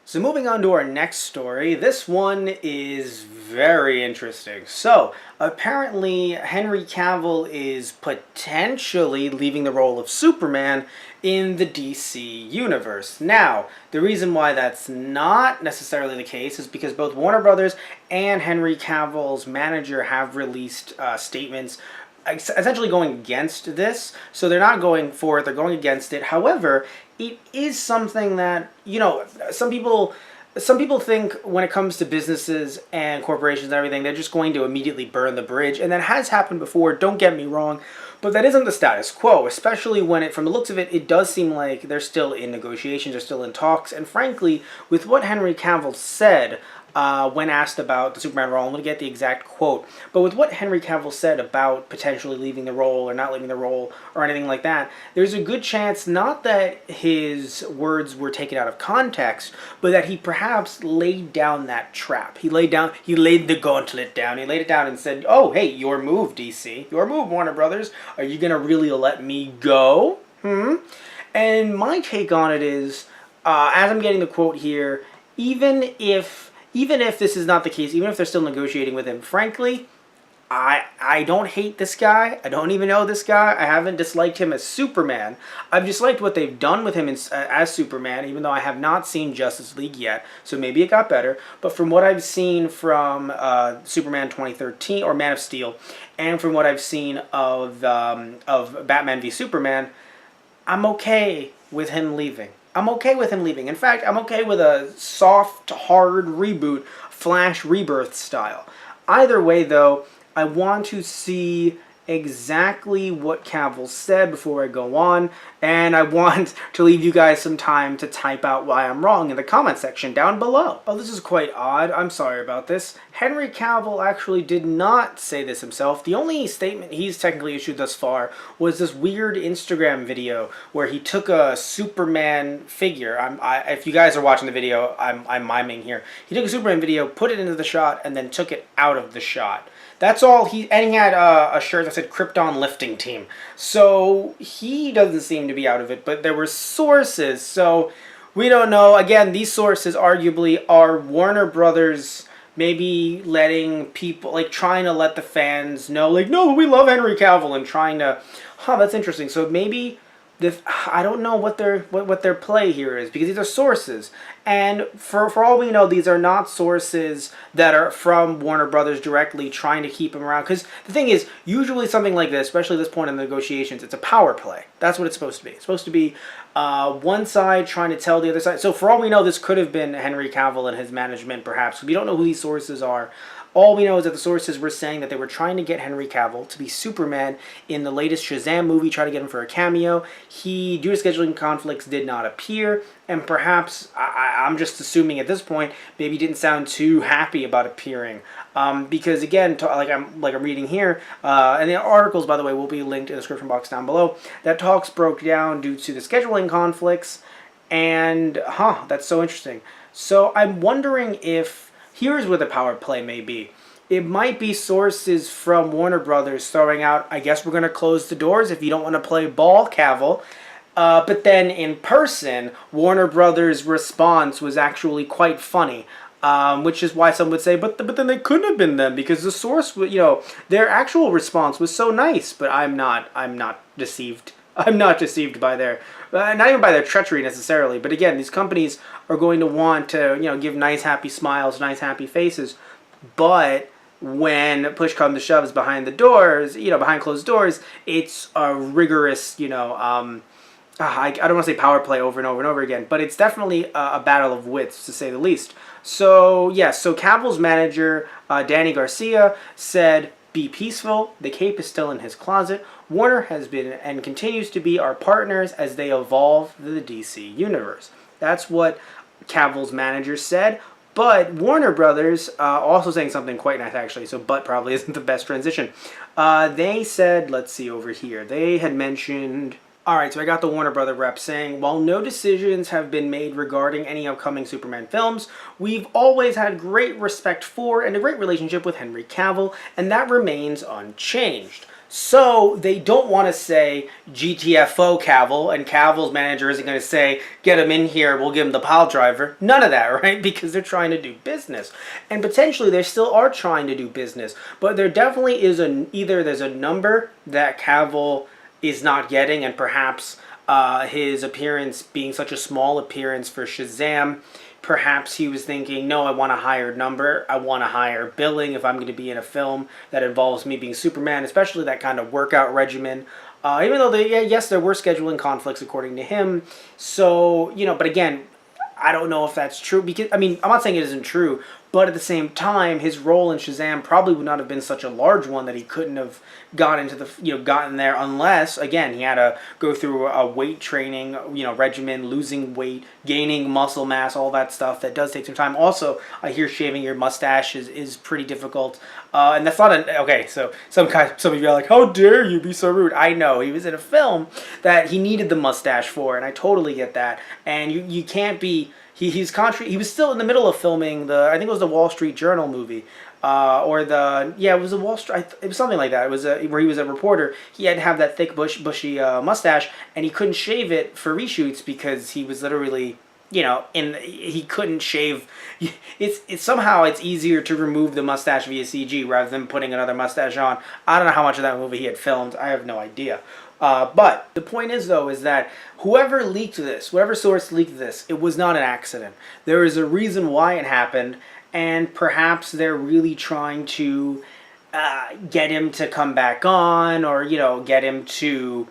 So moving on to our next story, this one is very interesting. So apparently Henry Cavill is potentially leaving the role of Superman in the DC universe. Now, the reason why that's not necessarily the case is because both Warner Brothers and Henry Cavill's manager have released statements essentially going against this. So they're not going for it, they're going against it. However, it is something that, some people think when it comes to businesses and corporations and everything, they're just going to immediately burn the bridge. And that has happened before, don't get me wrong, but that isn't the status quo, especially when from the looks of it, it does seem like they're still in negotiations, they're still in talks. And frankly, with what Henry Cavill said, when asked about the Superman role, I'm going to get the exact quote, but with what Henry Cavill said about potentially leaving the role or not leaving the role or anything like that, there's a good chance not that his words were taken out of context, but that he perhaps laid down that trap. He laid the gauntlet down. He laid it down and said, "Oh, hey, your move, DC, your move, Warner Brothers. Are you going to really let me go?" And my take on it is, as I'm getting the quote here, even if this is not the case, even if they're still negotiating with him, frankly, I don't hate this guy. I don't even know this guy. I haven't disliked him as Superman. I've disliked what they've done with him as Superman, even though I have not seen Justice League yet. So maybe it got better. But from what I've seen from Superman 2013 or Man of Steel, and from what I've seen of Batman v Superman, I'm okay with him leaving. I'm okay with him leaving. In fact, I'm okay with a soft, hard reboot, Flash Rebirth style. Either way, though, I want to see exactly what Cavill said before I go on, and I want to leave you guys some time to type out why I'm wrong in the comment section down below. Oh, this is quite odd. I'm sorry about this. Henry Cavill actually did not say this himself. The only statement he's technically issued thus far was this weird Instagram video where he took a Superman figure. If you guys are watching the video, I'm miming here. He took a Superman video, put it into the shot, and then took it out of the shot. That's all. And he had a shirt that said Krypton Lifting Team. So he doesn't seem to be out of it, but there were sources. So we don't know. Again, these sources arguably are Warner Brothers maybe letting people, like trying to let the fans know, like, no, we love Henry Cavill, and trying to, that's interesting. So maybe I don't know what their play here is, because these are sources, and for all we know, these are not sources that are from Warner Brothers directly trying to keep him around. Because the thing is, usually something like this, especially at this point in the negotiations, it's a power play. That's what it's supposed to be. It's supposed to be one side trying to tell the other side. So for all we know, this could have been Henry Cavill and his management, perhaps. We don't know who these sources are. All we know is that the sources were saying that they were trying to get Henry Cavill to be Superman in the latest Shazam movie, try to get him for a cameo. He, due to scheduling conflicts, did not appear, and perhaps, I'm just assuming at this point, maybe didn't sound too happy about appearing. Because again, like I'm reading here, and the articles, by the way, will be linked in the description box down below, that talks broke down due to the scheduling conflicts, and, that's so interesting. So I'm wondering if, here's where the power play may be. It might be sources from Warner Brothers throwing out, I guess we're going to close the doors if you don't want to play ball, Cavill. But then in person, Warner Brothers' response was actually quite funny. Which is why some would say, but then they couldn't have been them, because the source, their actual response was so nice. But I'm not deceived. I'm not deceived by not even by their treachery necessarily. But again, these companies are going to want to, give nice, happy smiles, nice, happy faces. But when push comes to shove behind the doors, behind closed doors, it's a rigorous, I don't want to say power play over and over and over again, but it's definitely a battle of wits, to say the least. So, so Cavill's manager, Danny Garcia, said, "Be peaceful. The cape is still in his closet. Warner has been and continues to be our partners as they evolve the DC universe." That's what Cavill's manager said. But Warner Brothers, also saying something quite nice actually, so but probably isn't the best transition. They said, let's see over here, they had mentioned... Alright, so I got the Warner Brother rep saying, while no decisions have been made regarding any upcoming Superman films, we've always had great respect for and a great relationship with Henry Cavill, and that remains unchanged. So they don't want to say GTFO Cavill, and Cavill's manager isn't going to say, get him in here, we'll give him the pile driver. None of that, right? Because they're trying to do business. And potentially they still are trying to do business. But there definitely is either there's a number that Cavill is not getting, and perhaps his appearance being such a small appearance for Shazam, perhaps he was thinking, no, I want a higher number. I want a higher billing if I'm going to be in a film that involves me being Superman, especially that kind of workout regimen. Even though, yes, there were scheduling conflicts according to him. So, but again, I don't know if that's true. Because, I'm not saying it isn't true, but at the same time, his role in Shazam probably would not have been such a large one that he couldn't have gotten there unless, again, he had to go through a weight training, regimen, losing weight, gaining muscle mass, all that stuff. That does take some time. Also, I hear shaving your mustache is pretty difficult. And that's not okay, so some of you are like, how dare you be so rude? I know, he was in a film that he needed the mustache for, and I totally get that. And you can't be... He was still in the middle of filming I think it was the Wall Street Journal movie, it was a Wall Street, it was something like that. It was where he was a reporter. He had to have that thick bushy mustache, and he couldn't shave it for reshoots because he was literally, he couldn't shave. It's somehow it's easier to remove the mustache via CG rather than putting another mustache on. I don't know how much of that movie he had filmed. I have no idea. But the point is, though, is that whoever leaked this, whatever source leaked this, it was not an accident. There is a reason why it happened, and perhaps they're really trying to get him to come back on, or, get him to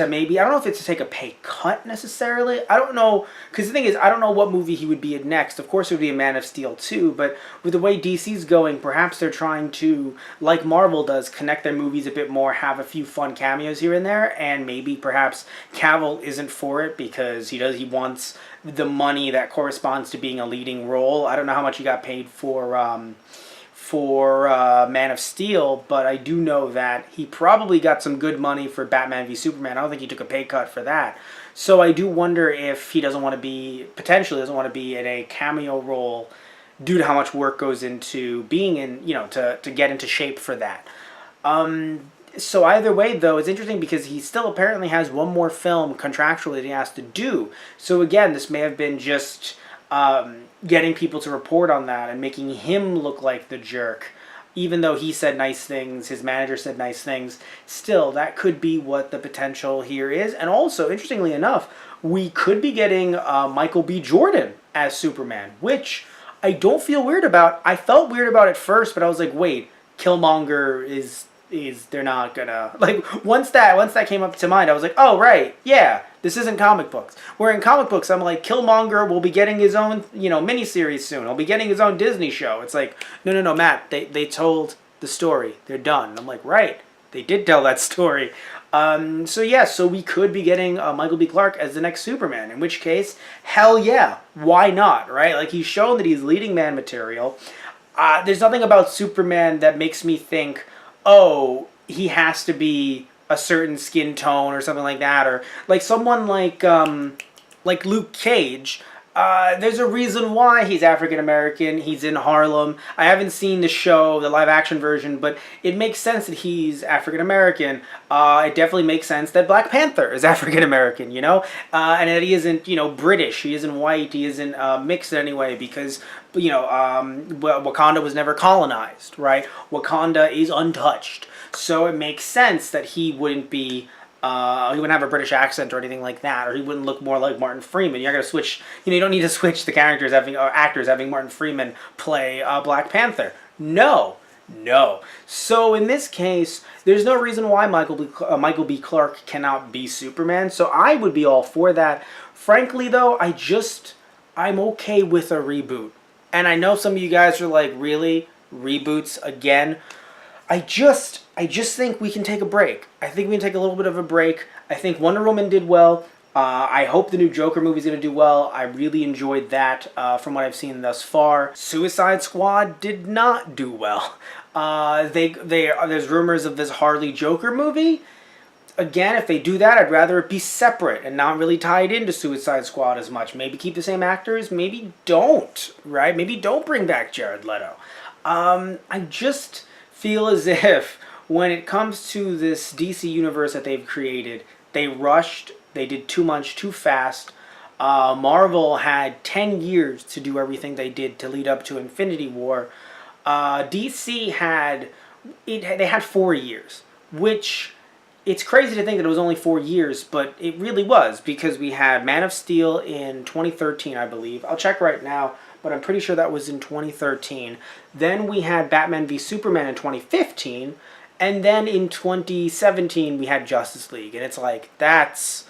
maybe, I don't know if it's to take a pay cut necessarily. I don't know, because the thing is, I don't know what movie he would be in next. Of course, it would be a Man of Steel 2, but with the way DC's going, perhaps they're trying to, like Marvel does, connect their movies a bit more, have a few fun cameos here and there, and maybe perhaps Cavill isn't for it because he wants the money that corresponds to being a leading role. I don't know how much he got paid for Man of Steel, but I do know that he probably got some good money for Batman v Superman. I don't think he took a pay cut for that. So I do wonder if he potentially doesn't want to be in a cameo role due to how much work goes into being in, to get into shape for that. So either way, though, it's interesting because he still apparently has one more film contractually that he has to do. So again, this may have been just... getting people to report on that and making him look like the jerk. Even though he said nice things, his manager said nice things, still, that could be what the potential here is. And also, interestingly enough, we could be getting Michael B. Jordan as Superman, which I don't feel weird about. I felt weird about it first, but I was like, wait, Killmonger is they're not gonna... Like, once that came up to mind, I was like, oh, right, yeah, this isn't comic books. Where in comic books, I'm like, Killmonger will be getting his own, miniseries soon. He'll be getting his own Disney show. It's like, no, Matt, they told the story. They're done. I'm like, right, they did tell that story. So we could be getting Michael B. Clarke as the next Superman, in which case, hell yeah, why not, right? Like, he's shown that he's leading man material. There's nothing about Superman that makes me think, oh, he has to be a certain skin tone or something like that, or like someone like Luke Cage. There's a reason why he's African American. He's in Harlem. I haven't seen the show, the live action version, but it makes sense that he's African American. It definitely makes sense that Black Panther is African American, and that he isn't, British. He isn't white. He isn't mixed in any way because, Wakanda was never colonized, right? Wakanda is untouched. So it makes sense that he wouldn't be... he wouldn't have a British accent or anything like that, or he wouldn't look more like Martin Freeman. You're not going to switch, you don't need to switch the characters actors having Martin Freeman play Black Panther. No. So in this case, there's no reason why Michael B. Clarke cannot be Superman, so I would be all for that. Frankly, though, I'm okay with a reboot. And I know some of you guys are like, really? Reboots again? I just think we can take a break. I think we can take a little bit of a break. I think Wonder Woman did well. I hope the new Joker movie is going to do well. I really enjoyed that from what I've seen thus far. Suicide Squad did not do well. There's rumors of this Harley Joker movie. Again, if they do that, I'd rather it be separate and not really tied into Suicide Squad as much. Maybe keep the same actors. Maybe don't, right? Maybe don't bring back Jared Leto. I just feel as if when it comes to this DC universe that they've created, they rushed, they did too much too fast. Marvel had 10 years to do everything they did to lead up to Infinity War. DC had they had 4 years, which it's crazy to think that it was only 4 years, but it really was, because we had Man of Steel in 2013, I believe. I'll check right now, but I'm pretty sure that was in 2013. Then we had Batman v Superman in 2015, and then in 2017 we had Justice League, and it's like, that's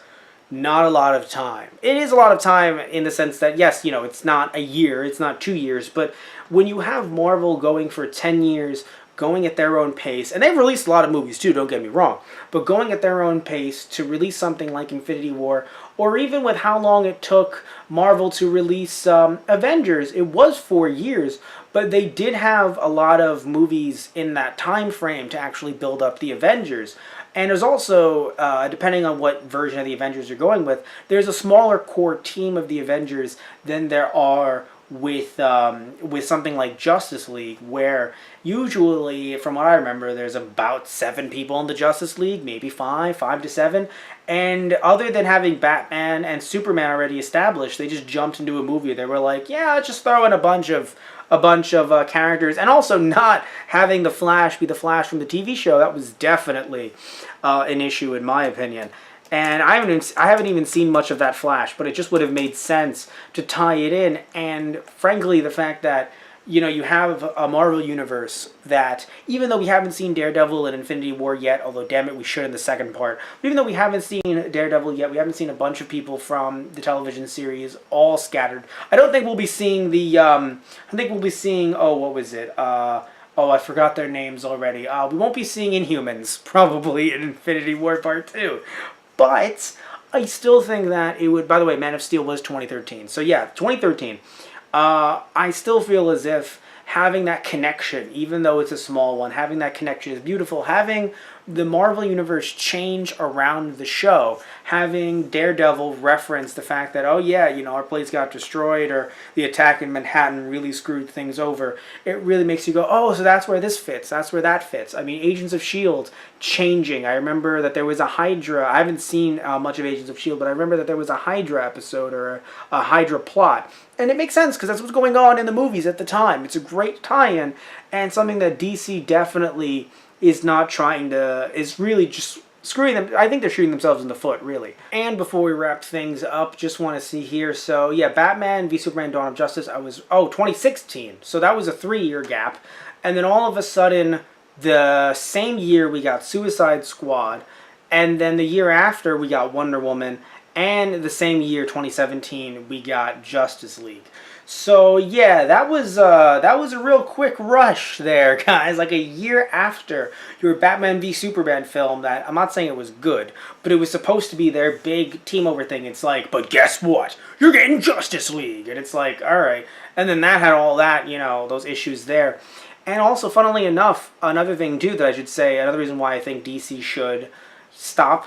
not a lot of time. It is a lot of time in the sense that, yes, it's not a year, it's not 2 years, but when you have Marvel going for 10 years, going at their own pace, and they've released a lot of movies too, don't get me wrong, but going at their own pace to release something like Infinity War, or even with how long it took Marvel to release Avengers, it was 4 years, but they did have a lot of movies in that time frame to actually build up the Avengers. And there's also, depending on what version of the Avengers you're going with, there's a smaller core team of the Avengers than there are with something like Justice League, where usually, from what I remember, there's about 7 people in the Justice League, maybe 5 to 7. And other than having Batman and Superman already established, they just jumped into a movie. They were like, yeah, let's just throw in a bunch of characters, and also not having the Flash be the Flash from the TV show. That was definitely an issue, in my opinion. And I haven't even seen much of that Flash, but it just would have made sense to tie it in. And frankly, the fact that you have a Marvel universe that, even though we haven't seen Daredevil in Infinity War yet, although damn it, we should in the second part. Even though we haven't seen Daredevil yet, we haven't seen a bunch of people from the television series all scattered. I don't think we'll be seeing what was it? I forgot their names already. We won't be seeing Inhumans, probably, in Infinity War Part 2. But I still think that it would... By the way, Man of Steel was 2013. So yeah, 2013. I still feel as if having that connection, even though it's a small one, having that connection is beautiful. Having the Marvel Universe change around the show, having Daredevil reference the fact that, oh yeah, our place got destroyed, or the attack in Manhattan really screwed things over, it really makes you go, oh, so that's where this fits, that's where that fits. I mean, Agents of S.H.I.E.L.D. changing. I remember that there was a Hydra. I haven't seen much of Agents of S.H.I.E.L.D., but I remember that there was a Hydra episode, or a Hydra plot. And it makes sense, because that's what's going on in the movies at the time. It's a great tie-in, and something that DC definitely is not trying to, is really just screwing them. I think they're shooting themselves in the foot, really. And before we wrap things up, just want to see here. So yeah, Batman v Superman Dawn of Justice, 2016. So that was a 3-year gap. And then all of a sudden, the same year we got Suicide Squad. And then the year after we got Wonder Woman. And the same year, 2017, we got Justice League. So yeah, that was a real quick rush there, guys. Like a year after your Batman v Superman film, that I'm not saying it was good, but it was supposed to be their big team over thing. It's like, but guess what? You're getting Justice League, and it's like, all right. And then that had all that, those issues there. And also, funnily enough, another thing too that I should say, another reason why I think DC should stop,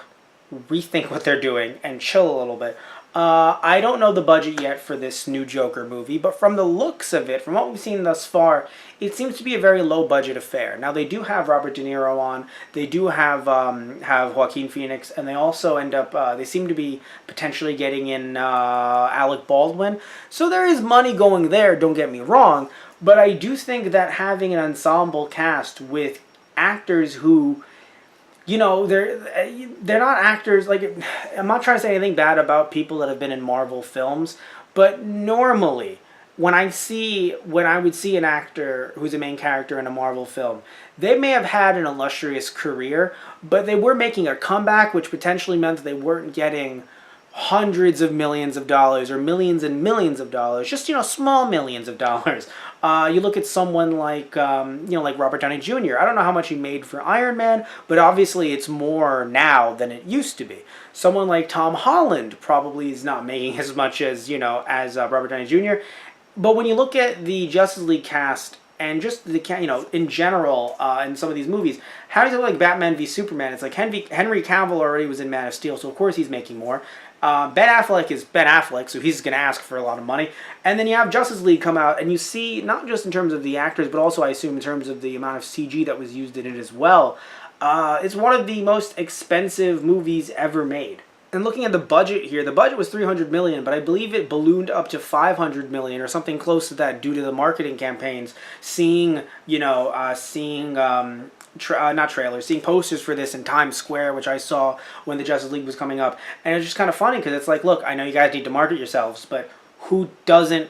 rethink what they're doing, and chill a little bit. I don't know the budget yet for this new Joker movie, but from the looks of it, from what we've seen thus far, it seems to be a very low-budget affair. Now, they do have Robert De Niro on, they do have Joaquin Phoenix, and they also end up, they seem to be potentially getting in Alec Baldwin. So there is money going there, don't get me wrong, but I do think that having an ensemble cast with actors who... they're not actors, like, I'm not trying to say anything bad about people that have been in Marvel films, but normally, when I would see an actor who's a main character in a Marvel film, they may have had an illustrious career, but they were making a comeback, which potentially meant that they weren't getting hundreds of millions of dollars or millions and millions of dollars, just, small millions of dollars. You look at someone like, like Robert Downey Jr. I don't know how much he made for Iron Man, but obviously it's more now than it used to be. Someone like Tom Holland probably is not making as much as, as Robert Downey Jr. But when you look at the Justice League cast, and just the in general in some of these movies, how does it look like Batman v Superman? It's like Henry Cavill already was in Man of Steel, so of course he's making more. Ben Affleck is Ben Affleck, so he's going to ask for a lot of money. And then you have Justice League come out, and you see, not just in terms of the actors, but also I assume in terms of the amount of CG that was used in it as well. It's one of the most expensive movies ever made. And looking at the budget here, the budget was 300 million, but I believe it ballooned up to 500 million or something close to that due to the marketing campaigns. Seeing, not trailers, seeing posters for this in Times Square, which I saw when the Justice League was coming up, and it's just kind of funny because it's like, look, I know you guys need to market yourselves, but who doesn't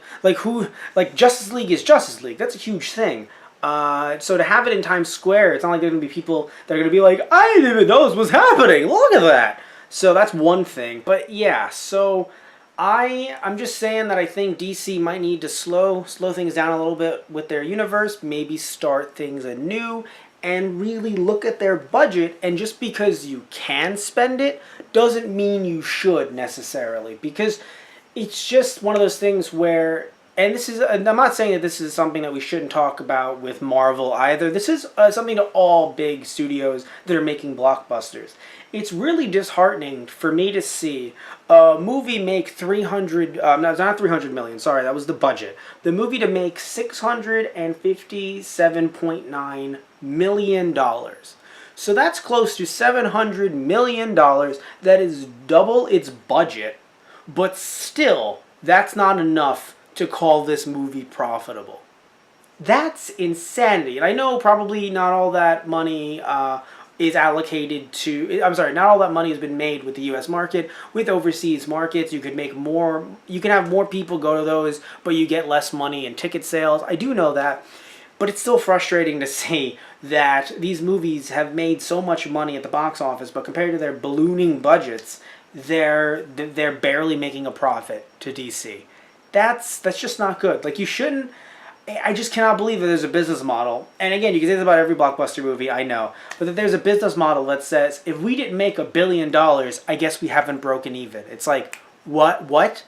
Justice League is Justice League. That's a huge thing. So to have it in Times Square, it's not like there's going to be people that are going to be like, I didn't even know this was happening. Look at that. So that's one thing. But yeah, so I'm just saying that I think DC might need to slow things down a little bit with their universe, maybe start things anew, and really look at their budget. And just because you can spend it doesn't mean you should necessarily, because it's just one of those things where, and this is, I'm not saying that this is something that we shouldn't talk about with Marvel either. This is something to all big studios that are making blockbusters. It's really disheartening for me to see a movie make 300, no, it's not 300 million, sorry, that was the budget. The movie to make $657.9 million. So that's close to $700 million. That is double its budget, but still, that's not enough to call this movie profitable. That's insanity. And I know probably not all that money is allocated to, not all that money has been made with the US market. With overseas markets, you could make more, you can have more people go to those, but you get less money in ticket sales. I do know that. But it's still frustrating to see that these movies have made so much money at the box office, but compared to their ballooning budgets, they're barely making a profit to DC. That's just not good. Like, you shouldn't. I just cannot believe that there's a business model. And again, you can say this about every blockbuster movie, I know. But that there's a business model that says, if we didn't make $1 billion, I guess we haven't broken even. It's like, what's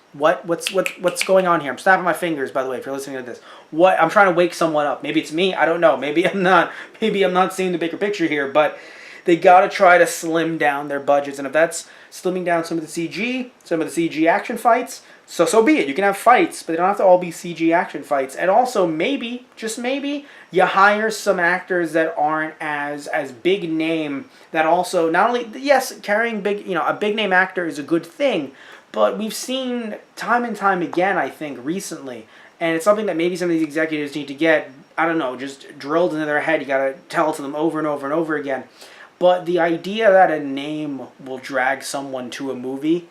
going on here? I'm snapping my fingers, by the way, if you're listening to this. What? I'm trying to wake someone up. Maybe it's me, I don't know. Maybe I'm not seeing the bigger picture here, but they gotta try to slim down their budgets. And if that's slimming down some of the CG action fights, so be it. You can have fights, but they don't have to all be CG action fights. And also, maybe, just maybe, you hire some actors that aren't as big name, that also, not only, yes, carrying a big name actor is a good thing, but we've seen time and time again, I think, recently, and it's something that maybe some of these executives need to get, I don't know, just drilled into their head. You gotta tell it to them over and over and over again. But the idea that a name will drag someone to a movie,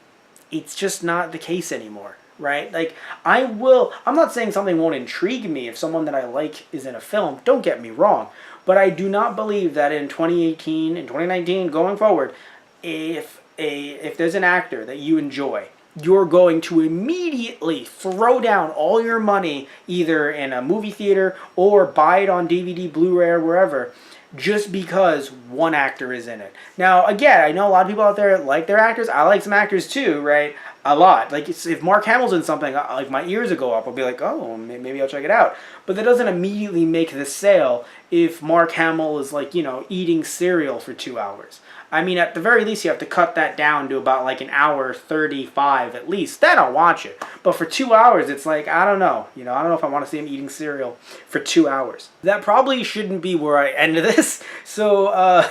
it's just not the case anymore, right? Like, I'm not saying something won't intrigue me if someone that I like is in a film, don't get me wrong, but I do not believe that in 2018 and 2019 going forward, if there's an actor that you enjoy, you're going to immediately throw down all your money either in a movie theater or buy it on DVD, Blu-ray, or wherever, just because one actor is in it. Now, again, I know a lot of people out there like their actors. I like some actors too, right? A lot. Like, if Mark Hamill's in something, like, my ears will go up. I'll be like, oh, maybe I'll check it out. But that doesn't immediately make the sale if Mark Hamill is, like, eating cereal for 2 hours. I mean, at the very least, you have to cut that down to about, like, 1:35 at least. Then I'll watch it. But for 2 hours, it's like, I don't know. I don't know if I want to see him eating cereal for 2 hours. That probably shouldn't be where I end this. So,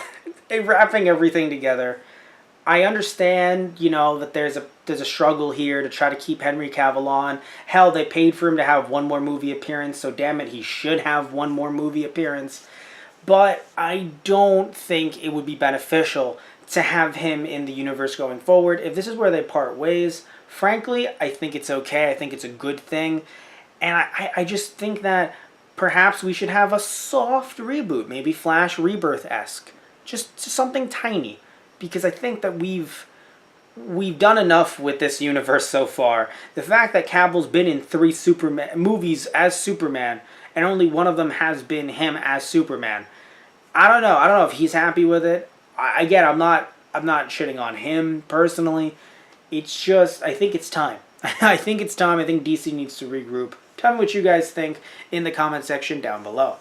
wrapping everything together, I understand, that there's a struggle here to try to keep Henry Cavill on. Hell, they paid for him to have one more movie appearance, so damn it, he should have one more movie appearance. But I don't think it would be beneficial to have him in the universe going forward. If this is where they part ways, frankly, I think it's okay. I think it's a good thing. And I just think that perhaps we should have a soft reboot, maybe Flash Rebirth-esque. Just something tiny. Because I think that we've done enough with this universe so far. The fact that Cavill's been in 3 Superman movies as Superman, and only one of them has been him as Superman. I don't know. I don't know if he's happy with it. Again, I'm not shitting on him personally. It's just, I think it's time. I think it's time. I think DC needs to regroup. Tell me what you guys think in the comment section down below.